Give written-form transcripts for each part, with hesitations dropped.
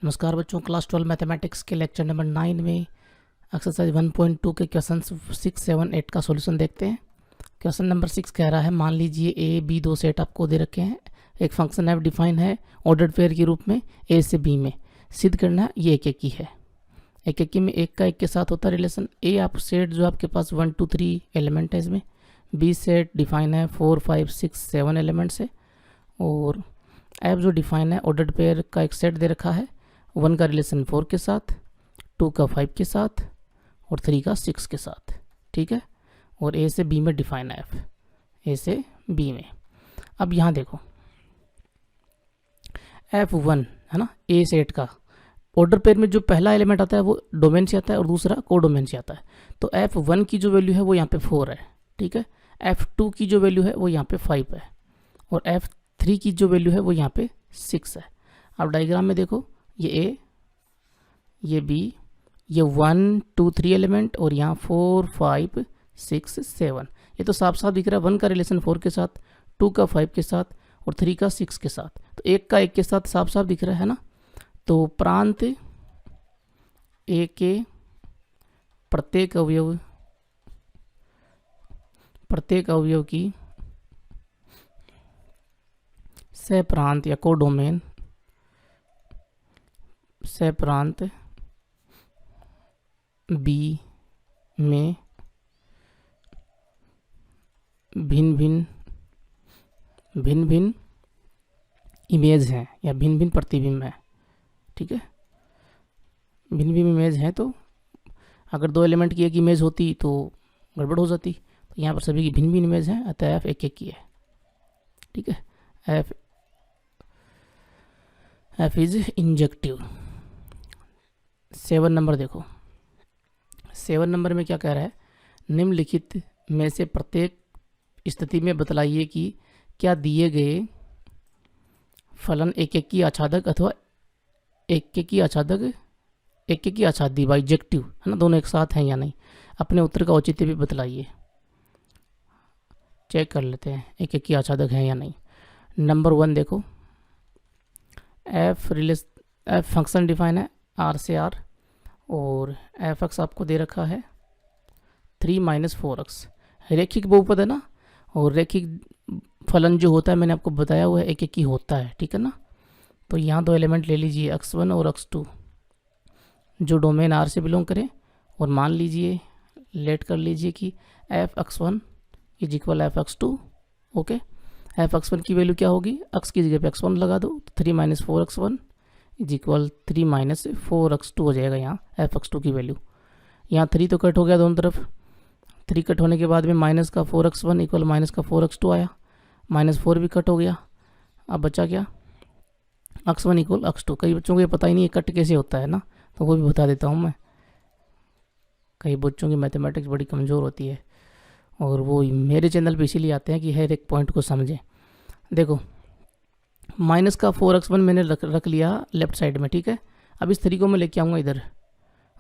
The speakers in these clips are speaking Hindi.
नमस्कार बच्चों, क्लास 12 मैथमेटिक्स के लेक्चर नंबर 9 में एक्सरसाइज 1.2 के क्वेश्चन 6, 7, 8 का सॉल्यूशन देखते हैं। क्वेश्चन नंबर 6 कह रहा है, मान लीजिए ए बी दो सेट आपको दे रखे हैं, एक फंक्शन एफ डिफाइन है ऑर्डर्ड पेयर के रूप में ए से बी में। सिद्ध करना ये एक की है। एक की में एक का एक के साथ होता है रिलेशन। ए आप सेट जो आपके पास 1, 2, 3 एलिमेंट है, इसमें बी सेट डिफाइन है 4, 5, 6, 7 एलिमेंट्स है, और एफ जो डिफाइन है ऑर्डर्ड पेयर का एक सेट दे रखा है। 1 का रिलेशन 4 के साथ, 2 का 5 के साथ, और 3 का 6 के साथ। ठीक है, और ए से बी में डिफाइन है एफ, ए से बी में। अब यहाँ देखो F1 है ना, ए सेट का ऑर्डर पेयर में जो पहला एलिमेंट आता है वो डोमेन से आता है और दूसरा को डोमेन से आता है। तो F1 की जो वैल्यू है वो यहाँ पे 4 है। ठीक है, F2 की जो वैल्यू है वो यहाँ पे 5 है, और F3 की जो वैल्यू है वो यहाँ पे 6 है। अब डायग्राम में देखो, ये ए, ये बी, ये 1, 2, 3 एलिमेंट, और यहाँ 4, 5, 6, 7। ये तो साफ साफ दिख रहा है, 1 का रिलेशन 4 के साथ, 2 का 5 के साथ, और 3 का 6 के साथ। तो एक का एक के साथ साफ साफ दिख रहा है ना। तो प्रांत ए के प्रत्येक अवयव की सह प्रांत या कोडोमेन सह प्रांत बी में भिन्न भिन्न इमेज हैं या भिन्न भिन्न प्रतिबिंब हैं। ठीक है, भिन्न भिन्न इमेज हैं, तो अगर दो एलिमेंट की एक इमेज होती तो गड़बड़ हो जाती। तो यहाँ पर सभी की भिन्न भिन्न इमेज हैं, अतः एफ एक की है। ठीक है, एफ इज इंजेक्टिव। 7 नंबर देखो, 7 नंबर में क्या कह रहा है, निम्नलिखित में से प्रत्येक स्थिति में बतलाइए कि क्या दिए गए फलन एक की आच्छादक अथवा एक की आच्छादी बाइजेक्टिव है ना, दोनों एक साथ हैं या नहीं। अपने उत्तर का औचित्य भी बतलाइए। चेक कर लेते हैं एक की आच्छादक है या नहीं। नंबर 1 देखो, एफ फंक्शन डिफाइन है आर से आर, और एफ एक्स आपको दे रखा है 3 - 4x। रैखिक बहुपद है ना, और रैखिक फलन जो होता है मैंने आपको बताया हुआ है एक ही होता है। ठीक है ना, तो यहाँ दो एलिमेंट ले लीजिए x1 और x2 जो डोमेन R से बिलोंग करें, और मान लीजिए लेट कर लीजिए कि f(x1) is equal f(x2). Okay, f(x1) की वैल्यू क्या होगी, x की जगह पे x1 लगा दो, 3 - 4x1 इज इक्वल 3 - 4x2 हो जाएगा। यहाँ f(x2) की वैल्यू, यहाँ 3 तो कट हो गया दोनों तरफ, 3 कट होने के बाद में माइनस का 4x1 इक्वल माइनस का 4x2 आया, -4 भी कट हो गया। अब बचा क्या, x1 इक्वल x2। कई बच्चों को ये पता ही नहीं है कट कैसे होता है ना, तो वो भी बता देता हूँ मैं। कई बच्चों की मैथमेटिक्स बड़ी कमज़ोर होती है, और वो मेरे चैनल पे इसीलिए आते हैं कि हर एक पॉइंट को समझें। देखो, माइनस का 4x1 मैंने रख लिया लेफ्ट साइड में। ठीक है, अब इस 3 को मैं लेके आऊँगा इधर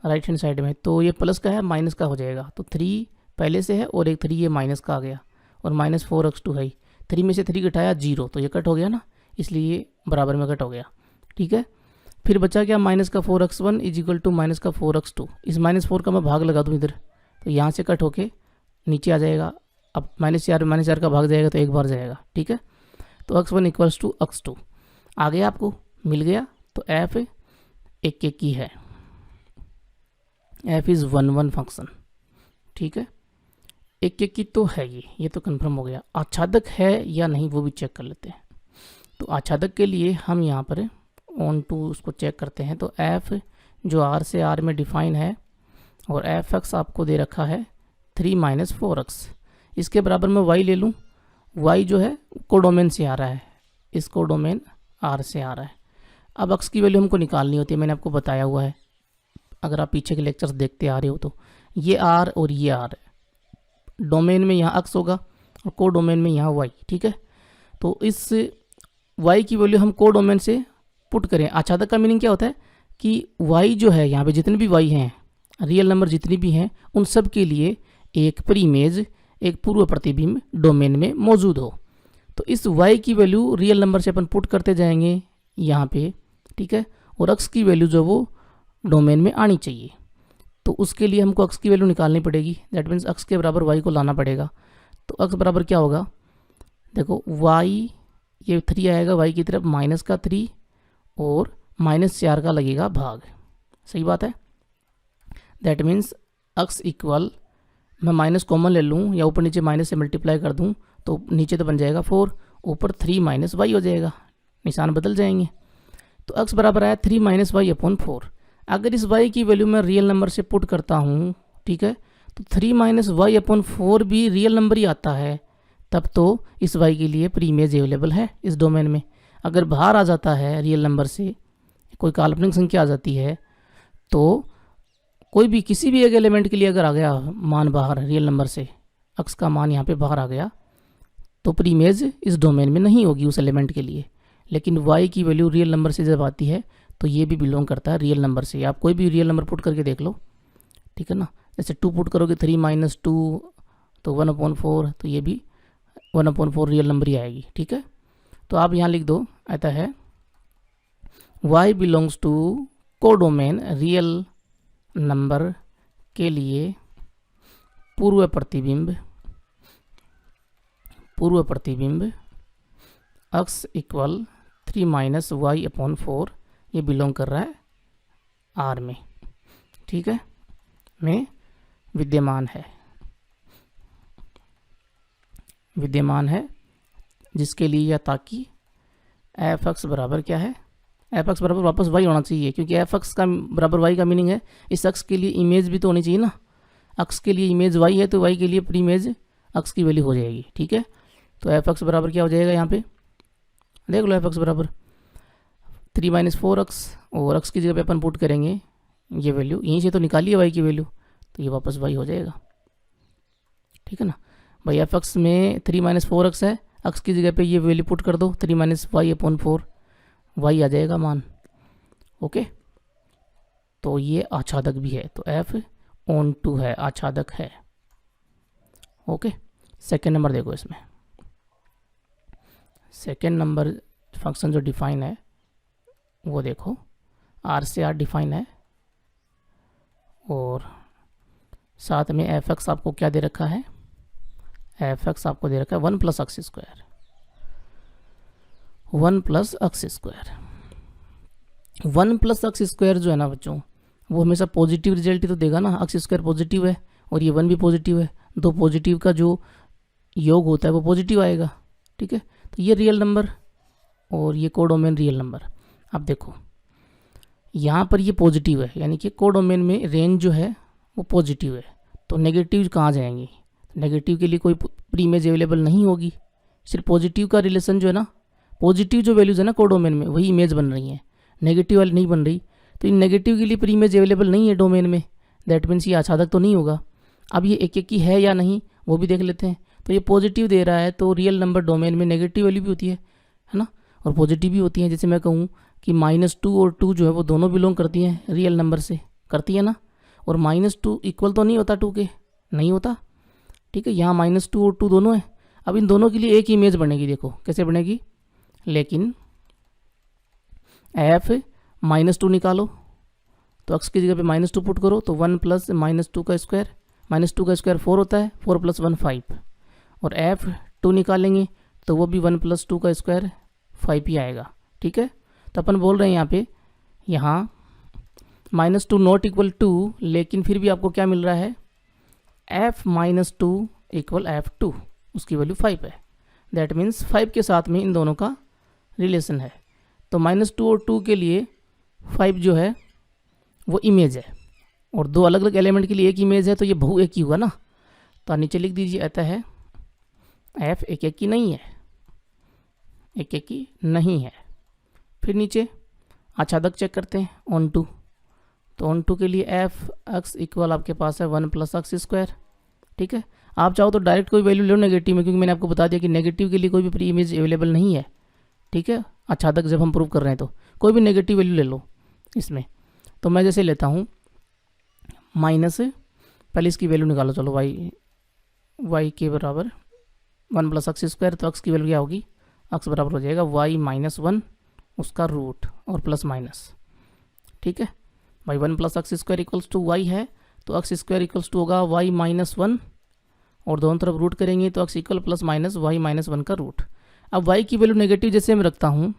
राइट हैंड साइड में, तो ये प्लस का है माइनस का हो जाएगा। तो 3 पहले से है और एक 3 ये माइनस का आ गया, और -4x2 है। 3 में से 3 घटाया 0, तो ये कट हो गया ना, इसलिए बराबर में कट हो गया। ठीक है, फिर बचा क्या, माइनस का 4x1 is equal to minus का 4x2। इस -4 का मैं भाग लगा दूँ इधर, तो यहाँ से कट होके नीचे आ जाएगा। अब -4 का भाग जाएगा तो एक बार जाएगा। ठीक है, तो x1 इक्वल्स टू x2 आ गया, आपको मिल गया। तो एफ एक की है, एफ इज़ 1 फंक्शन। ठीक है, एक की तो है, ये तो कंफर्म हो गया। आच्छादक है या नहीं वो भी चेक कर लेते हैं। तो आच्छादक के लिए हम यहाँ पर ऑन टू उसको चेक करते हैं। तो एफ जो आर से आर में डिफाइन है, और एफ एक्स आपको दे रखा है 3 - 4x। इसके बराबर में y ले लूँ, y जो है कोडोमेन से आ रहा है, इस कोडोमेन r से आ रहा है। अब x की वैल्यू हमको निकालनी होती है, मैंने आपको बताया हुआ है, अगर आप पीछे के लेक्चर्स देखते आ रहे हो तो। ये r और ये r है, डोमेन में यहाँ x होगा और कोडोमेन में यहाँ y। ठीक है, तो इस y की वैल्यू हम कोडोमेन से पुट करें। आच्छादक का मीनिंग क्या होता है कि y जो है यहाँ पे जितने भी y हैं, रियल नंबर जितनी भी हैं, उन सब के लिए एक प्रीमेज, एक पूर्व प्रतिबिंब डोमेन में मौजूद हो। तो इस y की वैल्यू रियल नंबर से अपन पुट करते जाएंगे यहाँ पे, ठीक है, और अक्स की वैल्यू जो वो डोमेन में आनी चाहिए। तो उसके लिए हमको अक्स की वैल्यू निकालनी पड़ेगी, दैट मीन्स अक्स के बराबर वाई को लाना पड़ेगा। तो अक्स बराबर क्या होगा, देखो वाई ये 3 आएगा वाई की तरफ, माइनस का 3 और -4 का लगेगा भाग, सही बात है। दैट मीन्स अक्स इक्वल, मैं माइनस कॉमन ले लूँ या ऊपर नीचे माइनस से मल्टीप्लाई कर दूँ तो नीचे तो बन जाएगा 4, ऊपर 3 माइनस वाई हो जाएगा, निशान बदल जाएंगे। तो अक्स बराबर आया 3 माइनस वाई अपॉन 4। अगर इस वाई की वैल्यू मैं रियल नंबर से पुट करता हूँ, ठीक है, तो 3 माइनस वाई अपॉन 4 भी रियल नंबर ही आता है, तब तो इस वाई के लिए प्री इमेज अवेलेबल है इस डोमेन में। अगर बाहर आ जाता है रियल नंबर से, कोई काल्पनिक संख्या आ जाती है, तो कोई भी किसी भी एक एलिमेंट के लिए अगर आ गया मान बाहर रियल नंबर से, अक्स का मान यहाँ पे बाहर आ गया, तो प्री इमेज इस डोमेन में नहीं होगी उस एलिमेंट के लिए। लेकिन वाई की वैल्यू रियल नंबर से जब आती है तो ये भी बिलोंग करता है रियल नंबर से। आप कोई भी रियल नंबर पुट करके देख लो, ठीक है ना। जैसे 2 पुट करोगे 3 माइनस 2 तो 1/4, तो ये भी 1/4 रियल नंबर ही आएगी, ठीक है। तो आप यहाँ लिख दो, आता है y belongs to codomain real number के लिए पूर्व प्रतिबिंब x equal 3 minus y upon 4, ये बिलोंग कर रहा है आर में, ठीक है, में विद्यमान है जिसके लिए या ताकि एफ एक्स बराबर क्या है, एफ एक्स बराबर वापस वाई होना चाहिए, क्योंकि एफ एक्स का बराबर वाई का मीनिंग है इस अक्स के लिए इमेज भी तो होनी चाहिए ना। अक्स के लिए इमेज वाई है तो वाई के लिए प्री इमेज अक्स की वैल्यू हो जाएगी, ठीक है। तो एफ एक्स बराबर क्या हो जाएगा, यहाँ पे देख लो, एफ एक्स बराबर 3 माइनस 4 अक्स, और अक्स की जगह पे अपन पुट करेंगे ये वैल्यू, यहीं से तो निकालिए वाई की वैल्यू, तो ये वापस वाई हो जाएगा, ठीक है ना भाई। एफ एक्स में 3 माइनस 4 अक्स है, अक्स की जगह पे ये वैल्यू पुट कर दो 3 माइनस वाई अपॉन 4, वाई आ जाएगा मान, ओके। तो ये आच्छादक भी है, तो एफ ऑन टू है, आच्छादक है, ओके। सेकेंड नंबर देखो, इसमें सेकेंड नंबर फंक्शन जो डिफाइन है वो देखो, आर से आर डिफाइन है, और साथ में एफ एक्स आपको क्या दे रखा है, एफ एक्स आपको दे रखा है 1 प्लस अक्स स्क्वायर, 1 प्लस अक्स स्क्वायर। 1 प्लस अक्स स्क्वायर जो है ना बच्चों, वो हमेशा पॉजिटिव रिजल्ट ही तो देगा ना। अक्स स्क्वायर पॉजिटिव है और ये 1 भी पॉजिटिव है, दो पॉजिटिव का जो योग होता है वो पॉजिटिव आएगा, ठीक है। तो ये रियल नंबर और ये कोडोमेन रियल नंबर। अब देखो यहाँ पर ये पॉजिटिव है, यानी कि कोडोमेन में रेंज जो है वो पॉजिटिव है, तो नेगेटिव कहाँ जाएंगे, नेगेटिव के लिए कोई प्री इमेज अवेलेबल नहीं होगी, सिर्फ पॉजिटिव का रिलेशन जो है ना, पॉजिटिव जो वैल्यूज़ है ना कोडोमेन में वही इमेज बन रही हैं, नेगेटिव वाली नहीं बन रही। तो इन नेगेटिव के लिए प्री इमेज अवेलेबल नहीं है डोमेन में, दैट मीन्स ये आच्छादक तो नहीं होगा। अब ये एक एक की है या नहीं वो भी देख लेते हैं। तो ये पॉजिटिव दे रहा है, तो रियल नंबर डोमेन में नेगेटिव वैल्यू भी होती है ना, और पॉजिटिव भी होती है। जैसे मैं कहूँ कि -2 और 2 जो है वो दोनों बिलोंग करती हैं रियल नंबर से, करती है ना, और -2 इक्वल तो नहीं होता 2 के, नहीं होता, ठीक है। यहाँ -2 और 2 दोनों है। अब इन दोनों के लिए एक ही इमेज बनेगी, देखो कैसे बनेगी। लेकिन एफ -2 निकालो, तो अक्स की जगह पे -2 पुट करो, तो 1 प्लस -2 का स्क्वायर, -2 का स्क्वायर 4 होता है, 4 + 1 5, और एफ 2 निकालेंगे तो वो भी 1 + 2 का स्क्वायर 5 ही आएगा, ठीक है। तो अपन बोल रहे हैं यहाँ पे, यहाँ -2 नॉट इक्वल 2, लेकिन फिर भी आपको क्या मिल रहा है, f -2 इक्वल f2, उसकी वैल्यू 5 है। दैट मीन्स 5 के साथ में इन दोनों का रिलेशन है। तो -2 और 2 के लिए 5 जो है वो इमेज है, और दो अलग अलग एलिमेंट के लिए एक इमेज है, तो ये बहु एक ही हुआ ना। तो नीचे लिख दीजिए, आता है f एक एक की नहीं है, एक एक की नहीं है। फिर नीचे आच्छादक चेक करते हैं ऑन टू, तो ऑन टू के लिए एफ एक्स इक्वल आपके पास है 1 प्लस अक्स स्क्वायर, ठीक है। आप चाहो तो डायरेक्ट कोई वैल्यू लो नेगेटिव में, क्योंकि मैंने आपको बता दिया कि नेगेटिव के लिए कोई भी प्री इमेज अवेलेबल नहीं है, ठीक है। आच्छादक जब हम प्रूव कर रहे हैं तो कोई भी नेगेटिव वैल्यू ले लो इसमें। तो मैं जैसे लेता हूँ माइनस, पहले इसकी वैल्यू निकालो, चलो वाई के बराबर 1 प्लस अक्स स्क्वायर, तो अक्स की वैल्यू क्या होगी, अक्स बराबर हो जाएगा y -1 उसका रूट और प्लस माइनस, ठीक है भाई। 1 plus x square equals to y है, तो एक्स स्क्वायर इक्वल्स टू होगा वाई माइनस 1, और दोनों तरफ रूट करेंगे तो x equal plus minus y minus 1 का रूट। अब वाई की वैल्यू नेगेटिव जैसे मैं रखता हूँ,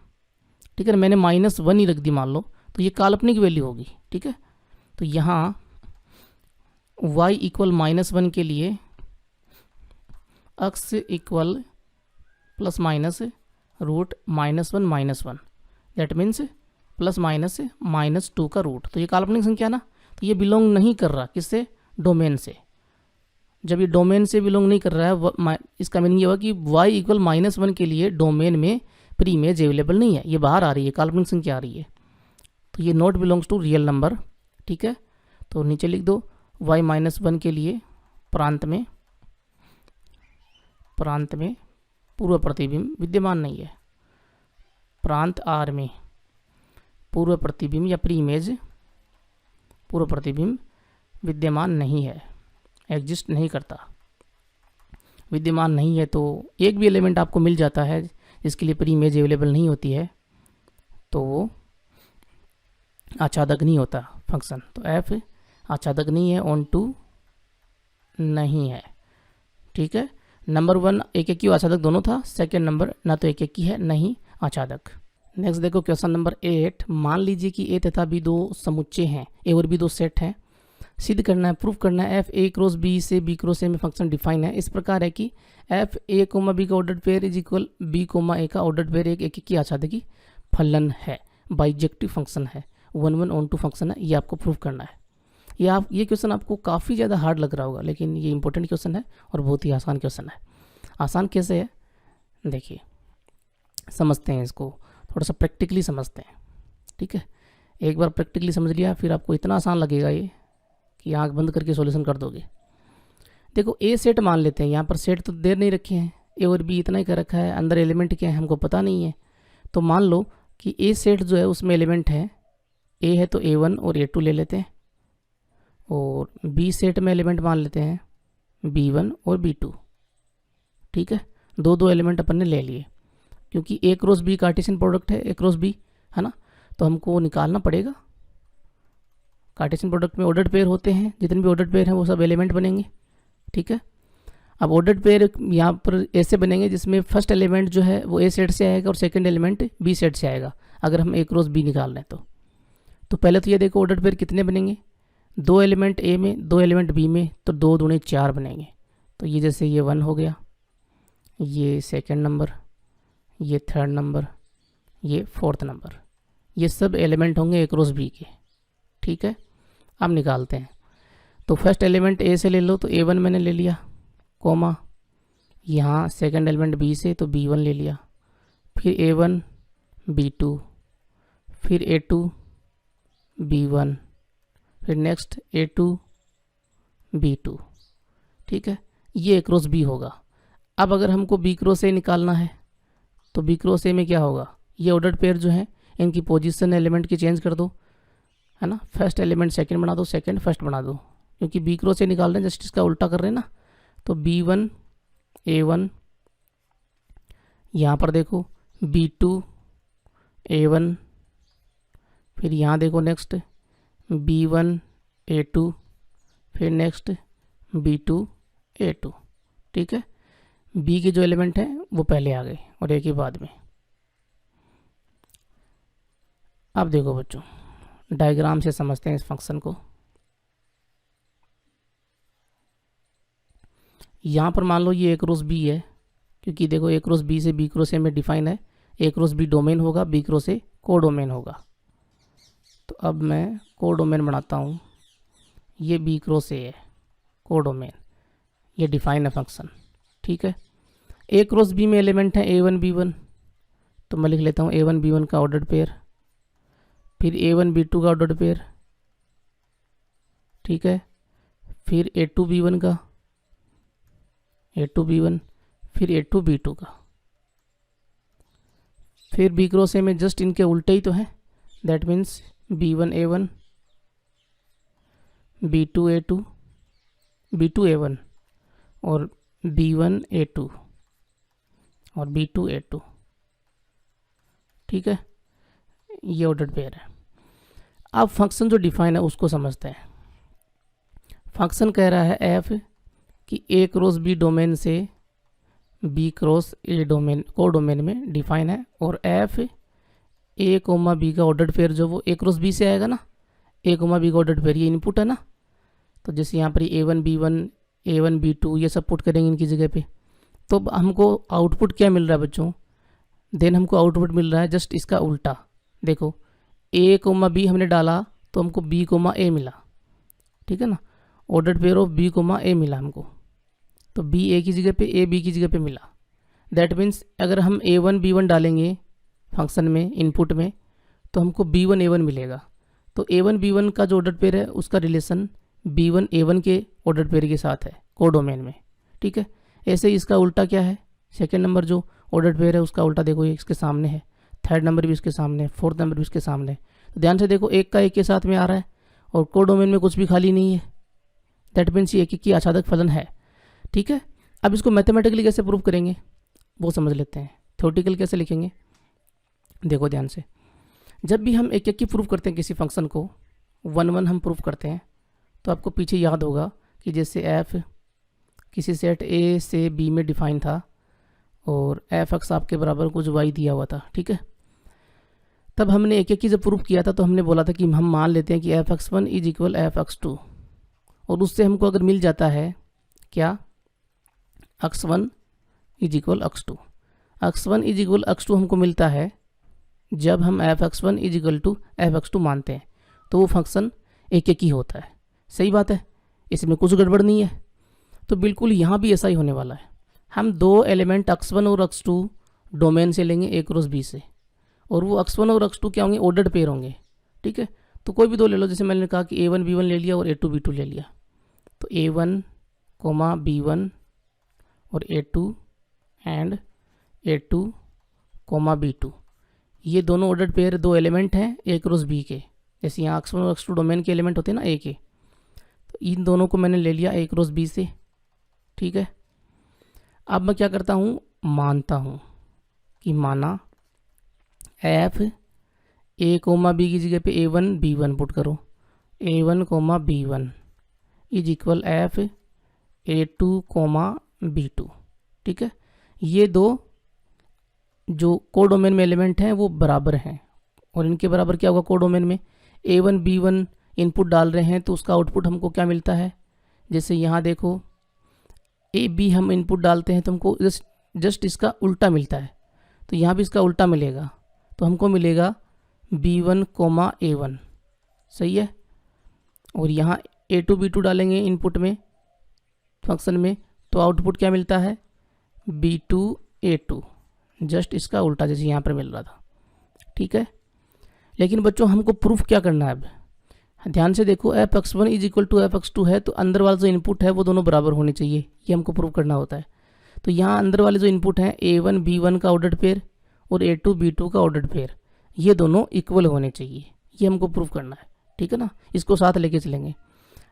ठीक है, मैंने -1 ही रख दी मान लो, तो ये काल्पनिक वैल्यू होगी, ठीक है। तो यहाँ y इक्वल -1 के लिए x equal plus minus root -1 that means plus minus -2 का रूट। तो ये काल्पनिक संख्या ना, तो ये बिलोंग नहीं कर रहा किससे, डोमेन से। जब ये डोमेन से बिलोंग नहीं कर रहा है, इसका मीनिंग ये हुआ कि y इक्वल -1 के लिए डोमेन में प्री इमेज अवेलेबल नहीं है, ये बाहर आ रही है, काल्पनिक संख्या आ रही है, तो ये not belongs to real number, ठीक है। तो नीचे लिख दो y -1 के लिए प्रांत में पूर्व प्रतिबिंब विद्यमान नहीं है, प्रांत R में पूर्व प्रतिबिंब या प्री इमेज पूर्व प्रतिबिंब विद्यमान नहीं है, एग्जिस्ट नहीं करता, विद्यमान नहीं है। तो एक भी एलिमेंट आपको मिल जाता है जिसके लिए प्री इमेज अवेलेबल नहीं होती है, तो वो आच्छादक नहीं होता फंक्शन। तो f आच्छादक नहीं है, ऑन टू नहीं है, ठीक है। नंबर 1 एक एक की आच्छादक दोनों था, सेकेंड नंबर ना तो एक एक की है नहीं आच्छादक। नेक्स्ट देखो क्वेश्चन नंबर 8। मान लीजिए कि ए तथा बी दो समुच्चय हैं, ए और बी दो सेट हैं, सिद्ध करना है, प्रूफ करना है एफ ए क्रॉस बी से बी क्रॉस ए में फंक्शन डिफाइन है इस प्रकार है कि एफ ए कोमा बी का ordered pair is equal B comma A का ऑर्डर्ड पेयर एक एक की आच्छादकी फलन है, बाइजेक्टिव फंक्शन है, 1 1 ऑन टू फंक्शन है, ये आपको प्रूफ करना है। ये क्वेश्चन आपको काफ़ी ज़्यादा हार्ड लग रहा होगा, लेकिन ये इंपॉर्टेंट क्वेश्चन है और बहुत ही आसान क्वेश्चन है। आसान कैसे है देखिए, समझते हैं इसको, थोड़ा सा प्रैक्टिकली समझते हैं, ठीक है। एक बार प्रैक्टिकली समझ लिया फिर आपको इतना आसान लगेगा ये कि आँख बंद करके सॉल्यूशन कर दोगे। देखो ए सेट मान लेते हैं, यहाँ पर सेट तो देर नहीं रखे हैं, ए और बी इतना ही कर रखा है, अंदर एलिमेंट क्या है हमको पता नहीं है। तो मान लो कि ए सेट जो है उसमें एलिमेंट है, ए है तो A1 और A2 ले लेते हैं, और बी सेट में एलिमेंट मान लेते हैं B1 और B2, ठीक है। दो एलिमेंट अपन ने ले लिए, क्योंकि ए क्रॉस बी कार्टेशियन प्रोडक्ट है, ए क्रॉस बी है ना, तो हमको निकालना पड़ेगा। कार्टेशियन प्रोडक्ट में ऑर्डर्ड पेयर होते हैं, जितने भी ऑर्डर्ड पेयर हैं वो सब एलिमेंट बनेंगे, ठीक है। अब ऑर्डर्ड पेयर यहाँ पर ऐसे बनेंगे जिसमें फर्स्ट एलिमेंट जो है वो ए सेट से आएगा और सेकंड एलिमेंट बी सेट से आएगा, अगर हम ए क्रॉस बी निकाल रहे हैं तो पहले तो ये देखो ऑर्डर्ड पेयर कितने बनेंगे, 2 एलिमेंट ए में 2 एलिमेंट बी में, तो 2 दूनी 4 बनेंगे। तो ये जैसे ये 1 हो गया, ये सेकंड नंबर, ये थर्ड नंबर, ये फोर्थ नंबर, ये सब एलिमेंट होंगे ए क्रॉस बी के, ठीक है। अब निकालते हैं, तो फर्स्ट एलिमेंट ए से ले लो तो A1 मैंने ले लिया, कोमा यहाँ सेकंड एलिमेंट बी से तो B1 ले लिया, फिर A1 B2, फिर A2 B1, फिर नेक्स्ट A2 B2, ठीक है। ये A क्रॉस बी होगा। अब अगर हमको B क्रॉस ए निकालना है तो B क्रॉस ए में क्या होगा, ये ऑर्डर्ड पेयर जो है इनकी पोजीशन एलिमेंट की चेंज कर दो, है ना। फर्स्ट एलिमेंट सेकंड बना दो, सेकंड फर्स्ट बना दो, क्योंकि B क्रॉस ए निकाल रहे हैं, जस्ट इसका उल्टा कर रहे हैं ना। तो B1 A1, यहाँ पर देखो B2 A1, फिर यहाँ देखो नेक्स्ट B1 A2, फिर नेक्स्ट B2 A2, ठीक है। बी के जो एलिमेंट हैं वो पहले आ गए और ए के बाद में। अब देखो बच्चों, डायग्राम से समझते हैं इस फंक्शन को। यहाँ पर मान लो ये ए क्रॉस बी है, क्योंकि देखो ए क्रॉस बी से बी क्रॉस ए में डिफाइन है, ए क्रॉस बी डोमेन होगा, बी क्रॉस ए को डोमेन होगा। तो अब मैं को डोमेन बनाता हूँ, ये बी क्रॉस ए है, को डोमेन, ये डिफाइन है फंक्शन, ठीक है। ए क्रॉस बी में एलिमेंट है A1 B1, तो मैं लिख लेता हूँ A1 B1 का ऑर्डर्ड पेयर, फिर A1 B2 का ऑर्डर्ड पेयर, ठीक है, फिर A2 B1 का, A2 B1, फिर A2 B2 का, फिर बी क्रॉस ए में जस्ट इनके उल्टे ही तो है, that means B1 A1, B2 A2, B2 A1 और B1 A2 और B2 A2, ठीक है। ये ऑर्डर्ड पेयर है। अब फंक्शन जो डिफाइन है उसको समझते हैं। फंक्शन कह रहा है एफ कि ए क्रॉस बी डोमेन से बी क्रॉस ए डोमेन को डोमेन में डिफाइन है, और एफ ए कोमा बी का ऑर्डर्ड पेयर जो वो ए क्रॉस बी से आएगा ना, ए कोमा बी का ऑर्डर्ड पेयर ये इनपुट है ना, तो जैसे यहाँ पर A1 B1 A1 B2 ये सब पुट करेंगे इनकी जगह पे, तो हमको आउटपुट क्या मिल रहा है बच्चों, देन हमको आउटपुट मिल रहा है जस्ट इसका उल्टा। देखो A कोमा B हमने डाला तो हमको B कोमा A मिला, ठीक है ना, ordered pair of B comma A मिला हमको, तो B A की जगह पे A B की जगह पे मिला। दैट मीन्स अगर हम A1 B1 डालेंगे फंक्शन में इनपुट में तो हमको B1 A1 मिलेगा, तो A1 B1 का जो ऑर्डर्ड पेयर है उसका रिलेशन B1 A1 के ऑर्डर्ड पेयर के साथ है कोडोमेन में, ठीक है। ऐसे ही इसका उल्टा क्या है, सेकेंड नंबर जो ऑर्डर्ड पेयर है उसका उल्टा देखो ये इसके सामने है, थर्ड नंबर भी इसके सामने है, फोर्थ नंबर भी इसके सामने है। तो ध्यान से देखो एक का एक के साथ में आ रहा है और कोडोमेन में कुछ भी खाली नहीं है, दैट मीन्स ये एक की आच्छादक फलन है, ठीक है। अब इसको मैथमेटिकली कैसे प्रूव करेंगे वो समझ लेते हैं, थ्योरेटिकल कैसे लिखेंगे। देखो ध्यान से, जब भी हम एक एक की प्रूव करते हैं किसी फंक्शन को, 1 1 हम प्रूव करते हैं, तो आपको पीछे याद होगा कि जैसे एफ किसी सेट ए से बी में डिफाइन था और एफ एक्स आपके बराबर कुछ वाई दिया हुआ था, ठीक है। तब हमने एक एक की जब प्रूव किया था तो हमने बोला था कि हम मान लेते हैं कि f x one is equal f x two, और उससे हमको अगर मिल जाता है क्या, x one is equal x two. X one is equal x two हमको मिलता है जब हम f x one is equal to f x two मानते हैं, तो वो फंक्शन एक एक ही होता है। सही बात है, इसमें कुछ गड़बड़ नहीं है। तो बिल्कुल यहाँ भी ऐसा ही होने वाला है। हम दो एलिमेंट x1 और x2 डोमेन से लेंगे A क्रॉस B से, और वो x1 और x2 क्या होंगे, ऑर्डर्ड पेयर होंगे, ठीक है। तो कोई भी दो ले लो, जैसे मैंने कहा कि A1 B1 ले लिया और A2 B2 ले लिया, तो A1 B1 और A2 एंड A2 B2, ये दोनों ऑर्डर्ड पेयर दो एलिमेंट हैं A क्रॉस B के। जैसे यहाँ x1 और x2 डोमेन के एलिमेंट होते हैं ना A के, तो इन दोनों को मैंने ले लिया A क्रॉस B से, ठीक है। अब मैं क्या करता हूँ, मानता हूँ कि माना एफ ए कोमा बी की जगह पे A1 B1 पुट करो, A1 B1 is equal F A2 B2, ठीक है। ये दो जो कोडोमेन में एलिमेंट हैं वो बराबर हैं, और इनके बराबर क्या होगा, कोडोमेन में A1 B1 इनपुट डाल रहे हैं तो उसका आउटपुट हमको क्या मिलता है। जैसे यहाँ देखो ए बी हम इनपुट डालते हैं तो हमको जस्ट इसका उल्टा मिलता है, तो यहाँ भी इसका उल्टा मिलेगा, तो हमको मिलेगा B1 A1, सही है। और यहाँ A2 B2 डालेंगे इनपुट में फंक्शन में, तो आउटपुट क्या मिलता है, B2 A2, जस्ट इसका उल्टा जैसे यहाँ पर मिल रहा था, ठीक है। लेकिन बच्चों हमको प्रूफ क्या करना है, अब ध्यान से देखो, f x one is equal to f x two है, तो अंदर वाला जो इनपुट है वो दोनों बराबर होने चाहिए, ये हमको प्रूव करना होता है। तो यहाँ अंदर वाले जो इनपुट हैं A1 B1 का ऑर्डर्ड पेयर और A2 B2 का ऑर्डर्ड पेयर, ये दोनों इक्वल होने चाहिए, ये हमको प्रूव करना है, ठीक है ना। इसको साथ लेके चलेंगे।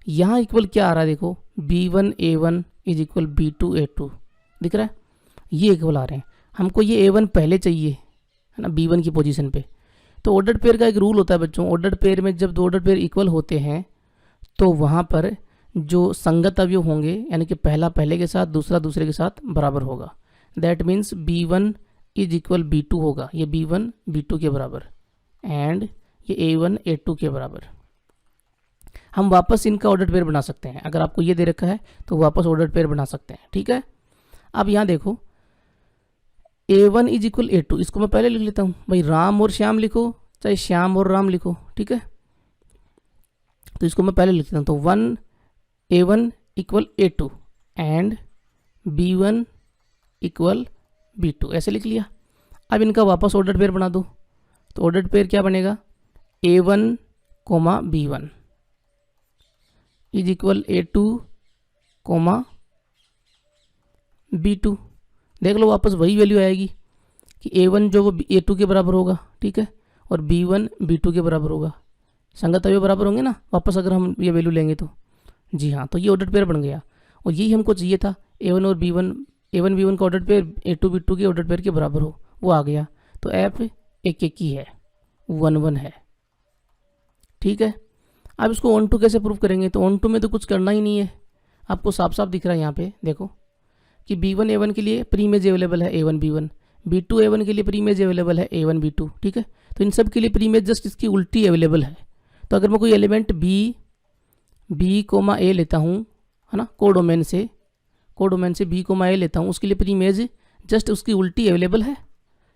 यहाँ इक्वल क्या आ रहा है, देखो B1 A1 is equal B2 A2, दिख रहा है, ये इक्वल आ रहे हैं। हमको ये A1 पहले चाहिए है ना, B1 की पोजीशन पे। तो ऑर्डर्ड पेयर का एक रूल होता है बच्चों, ऑर्डर्ड पेयर में जब दो ऑर्डर्ड पेयर इक्वल होते हैं तो वहाँ पर जो संगत अवयव होंगे, यानी कि पहला पहले के साथ दूसरा दूसरे के साथ बराबर होगा। That means B1 is equal B2 होगा, ये B1 B2 के बराबर एंड ये A1 A2 के बराबर। हम वापस इनका ऑर्डर्ड पेयर बना सकते हैं, अगर आपको ये दे रखा है तो वापस ऑर्डर्ड पेयर बना सकते हैं, ठीक है। अब यहाँ देखो A1 इज इक्वल A2, इसको मैं पहले लिख लेता हूँ भाई, राम और श्याम लिखो चाहे श्याम और राम लिखो, ठीक है। तो इसको मैं पहले लिख लेता हूँ, तो A1 equal A2 and B1 equal B2, ऐसे लिख लिया। अब इनका वापस ऑर्डर्ड पेयर बना दो, तो ऑर्डर्ड पेयर क्या बनेगा, A1 B1 is equal A2 B2। देख लो वापस वही वैल्यू आएगी कि A1 जो वो A2 के बराबर होगा, ठीक है, और B1 B2 के बराबर होगा, संगत अवयव बराबर होंगे ना वापस अगर हम ये वैल्यू लेंगे तो। जी हाँ, तो ये ऑर्डर्ड पेयर बन गया, और यही हमको चाहिए था, A1 और B1, A1 B1 का ऑर्डर्ड पेयर A2 B2 के ऑर्डर्ड पेयर के बराबर हो, वो आ गया। तो एफ एक एक ही है, 1 1 है, ठीक है। अब इसको ऑन टू कैसे प्रूव करेंगे, तो ऑन टू में तो कुछ करना ही नहीं है, आपको साफ साफ दिख रहा है यहाँ पे देखो कि B1 A1 के लिए प्री इमेज अवेलेबल है A1 B1, B2 A1 के लिए प्री इमेज अवेलेबल है A1 B2, ठीक है। तो इन सब के लिए प्री इमेज जस्ट इसकी उल्टी अवेलेबल है। तो अगर मैं कोई एलिमेंट B कोमा A लेता हूँ, है ना, कोडोमेन से B कोमा A लेता हूँ, उसके लिए प्री इमेज जस्ट उसकी उल्टी अवेलेबल है,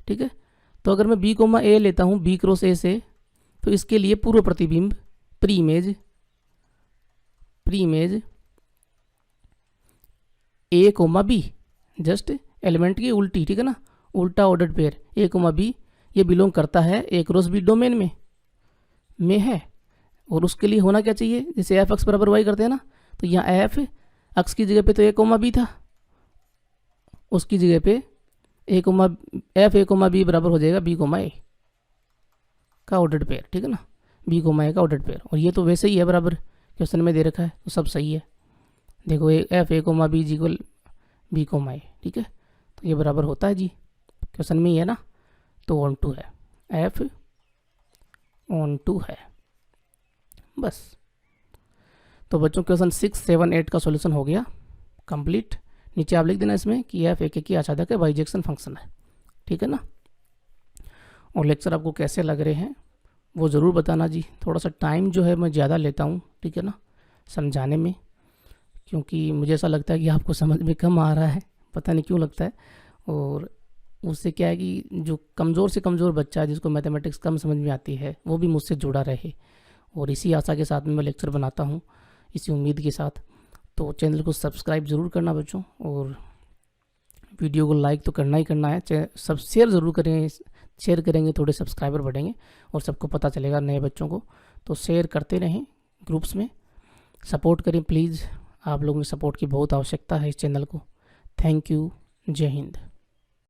ठीक है। तो अगर मैं B कोमा A लेता हूँ B क्रॉस A से, तो इसके लिए पूर्व प्रतिबिंब pre image A comma B, just element की उल्टी, ठीक है ना, उल्टा ordered pair A comma B, ये बिलोंग करता है A क्रॉस B डोमेन में है। और उसके लिए होना क्या चाहिए, जैसे एफ एक्स बराबर वाई करते हैं ना, तो यहाँ एफ एक्स की जगह पे तो A कोमा B था, उसकी जगह पे एफ A कोमा B बराबर हो जाएगा B कोमा A का ऑर्डर्ड पेयर, ठीक है ना, B कोमा A का ऑर्डर्ड पेयर। और ये तो वैसे ही है बराबर, क्वेश्चन में दे रखा है, तो सब सही है। देखो एफ A comma B equal B comma A, ठीक है, तो ये बराबर होता है जी, क्वेश्चन में ही है ना, तो ऑन टू है, एफ ऑन टू है बस। तो बच्चों क्वेश्चन 6, 7, 8 का सॉल्यूशन हो गया कंप्लीट। नीचे आप लिख देना इसमें कि एफ एक की आच्छादक है, बाइजेक्शन फंक्शन है, ठीक है ना। और लेक्चर आपको कैसे लग रहे हैं वो ज़रूर बताना जी। थोड़ा सा टाइम जो है मैं ज़्यादा लेता हूँ, ठीक है ना, समझाने में, क्योंकि मुझे ऐसा लगता है कि आपको समझ में कम आ रहा है, पता नहीं क्यों लगता है। और उससे क्या है कि जो कमज़ोर से कमज़ोर बच्चा है, जिसको मैथमेटिक्स कम समझ में आती है, वो भी मुझसे जुड़ा रहे। और इसी आशा के साथ में मैं लेक्चर बनाता हूँ, इसी उम्मीद के साथ। तो चैनल को सब्सक्राइब ज़रूर करना बच्चों, और वीडियो को लाइक तो करना ही करना है, सब शेयर ज़रूर करें, शेयर करेंगे थोड़े सब्सक्राइबर बढ़ेंगे और सबको पता चलेगा नए बच्चों को। तो शेयर करते रहें ग्रुप्स में, सपोर्ट करें प्लीज़, आप लोगों की सपोर्ट की बहुत आवश्यकता है इस चैनल को। थैंक यू, जय हिंद।